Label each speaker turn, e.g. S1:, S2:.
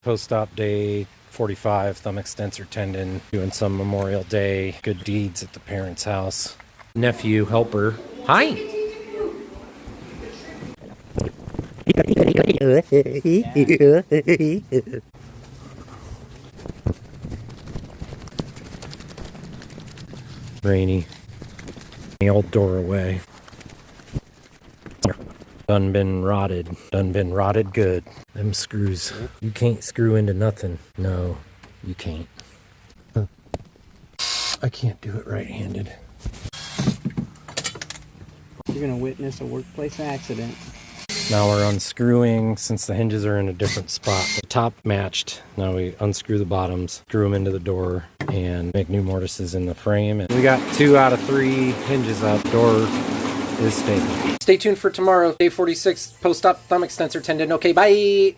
S1: Post-op day 45, thumb extensor tendon, doing some Memorial Day good deeds at the parents' house. Nephew, helper. Hi! Rainy. The old doorway. Done been rotted good. Them screws. You can't screw into nothing. No, you can't. Huh. I can't do it right-handed.
S2: You're gonna witness a workplace accident.
S1: Now we're unscrewing, since the hinges are in a different spot. The top matched. Now we unscrew the bottoms, screw them into the door, and make new mortises in the frame. And we got 2 out of 3 hinges out. Door is stable. Stay tuned for tomorrow, day 46, post-op thumb extensor tendon. Okay, bye!